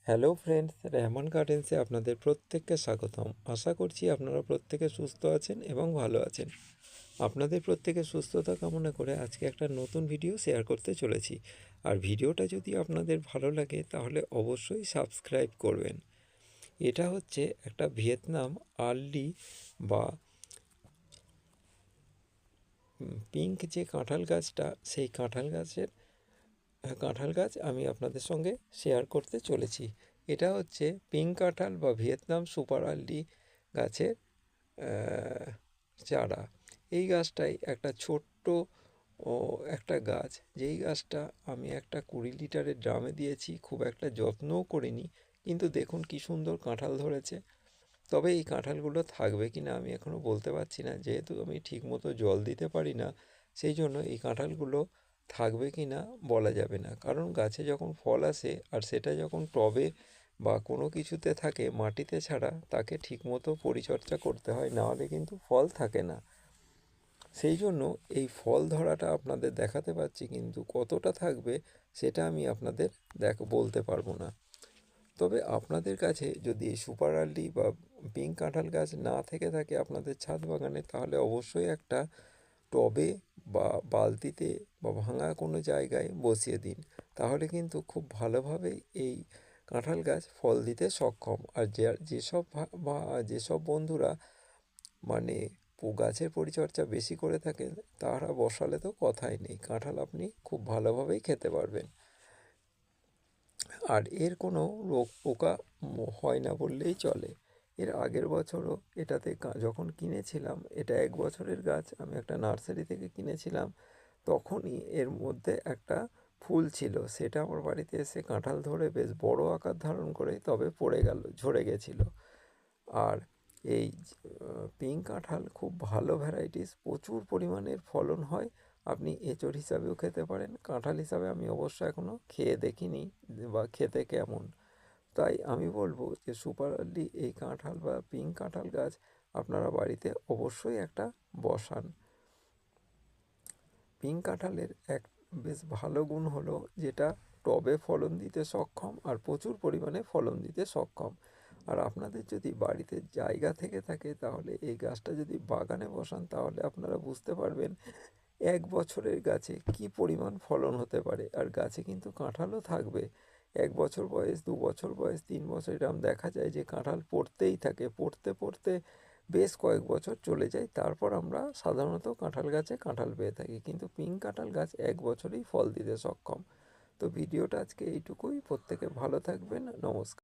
Hello friends, Rehman গার্ডেন্সে আপনাদের প্রত্যেককে স্বাগতম। আশা করছি আপনারা প্রত্যেকে সুস্থ আছেন এবং ভালো আছেন। আপনাদের প্রত্যেকের সুস্থতা কামনা করে আজকে একটা নতুন ভিডিও শেয়ার করতে চলেছি। আর ভিডিওটা যদি আপনাদের ভালো লাগে তাহলে অবশ্যই সাবস্ক্রাইব করবেন। এটা হচ্ছে একটা ভিয়েতনাম আর্লি বা পিঙ্ক যে কাঁঠাল গাছটা, সেই কাঁঠাল গাছ আমি আপনাদের সঙ্গে শেয়ার করতে চলেছি। এটা হচ্ছে পিঙ্ক কাঁঠাল বা ভিয়েতনাম সুপার আর্লি গাছের চারা। এই গাছটাই একটা ছোট্ট একটা গাছ, যেই গাছটা আমি একটা 20 লিটারের ড্রামে দিয়েছি, খুব একটা যত্নও করিনি, কিন্তু দেখুন কি সুন্দর কাঁঠাল ধরেছে। তবে এই কাঁঠালগুলো থাকবে কি না আমি এখনও বলতে পারছি না, যেহেতু আমি ঠিকমতো জল দিতে পারি না, সেই জন্য এই কাঁঠালগুলো থাকবে কি না বলা যাবে না। কারণ গাছে যখন ফল আসে আর সেটা যখন টবে বা কোনো কিছুতে থাকে মাটিতে ছাড়া, তাকে ঠিকমতো পরিচর্যা করতে হয়, নাহলে কিন্তু ফল থাকে না। সেই জন্য এই ফল ধরাটা আপনাদের দেখাতে পারছি, কিন্তু কতটা থাকবে সেটা আমি আপনাদের বলতে পারবো না। তবে আপনাদের কাছে যদি এই সুপার আর্লি বা পিঙ্ক কাঁঠাল গাছ না থেকে থাকে আপনাদের ছাদ বাগানে, তাহলে অবশ্যই একটা টবে বা বালতিতে বা ভাঙা কোনো জায়গায় বসিয়ে দিন। তাহলে কিন্তু খুব ভালোভাবে এই কাঁঠাল গাছ ফল দিতে সক্ষম। আর যেসব বন্ধুরা মানে গাছের পরিচর্যা বেশি করে থাকেন, তারা বসালে তো কথাই নেই, কাঁঠাল আপনি খুব ভালোভাবেই খেতে পারবেন। আর এর কোনো রোগ পোকা হয় না বললেই চলে। এর আগের বছরও এটাতে যখন কিনেছিলাম, এটা 1 বছরের গাছ, আমি একটা নার্সারি থেকে কিনেছিলাম, তখনই এর মধ্যে একটা ফুল ছিল, সেটা আমার বাড়িতে এসে কাঁঠাল ধরে বেশ বড় আকার ধারণ করে, তবে ঝরে গেছিলো। আর এই পিঙ্ক কাঁঠাল খুব ভালো ভ্যারাইটিস, প্রচুর পরিমাণের ফলন হয়। আপনি এঁচড় হিসাবেও খেতে পারেন, কাঁঠাল হিসাবে আমি অবশ্য এখনও খেয়ে দেখিনি বা খেতে কেমন। তাই আমি বলবো যে সুপার আর্লি এই কাঁঠাল বা পিঙ্ক কাঁঠাল গাছ আপনারা বাড়িতে অবশ্যই একটা বসান। পিঙ্ক কাঁঠালের এক বেশ ভালো গুণ হলো যেটা টবে ফলন দিতে সক্ষম আর প্রচুর পরিমাণে ফলন দিতে সক্ষম। আর আপনাদের যদি বাড়িতে জায়গা থেকে থাকে, তাহলে এই গাছটা যদি বাগানে বসান, তাহলে আপনারা বুঝতে পারবেন 1 বছরের গাছে কি পরিমাণ ফলন হতে পারে। আর গাছে কিন্তু কাঁঠালও থাকবে। 1 বছর বয়স, 2 বছর বয়স, 3 বছর, এরকম দেখা যায় যে কাঁঠাল পড়তেই থাকে, পড়তে পড়তে বেশ কয়েক বছর চলে যায়, তারপর আমরা সাধারণত কাঁঠাল গাছে কাঁঠাল পেয়ে থাকি। কিন্তু পিঙ্ক কাঁঠাল গাছ 1 বছরেই ফল দিতে সক্ষম। তো ভিডিওটা আজকে এইটুকুই। প্রত্যেকে ভালো থাকবেন। নমস্কার।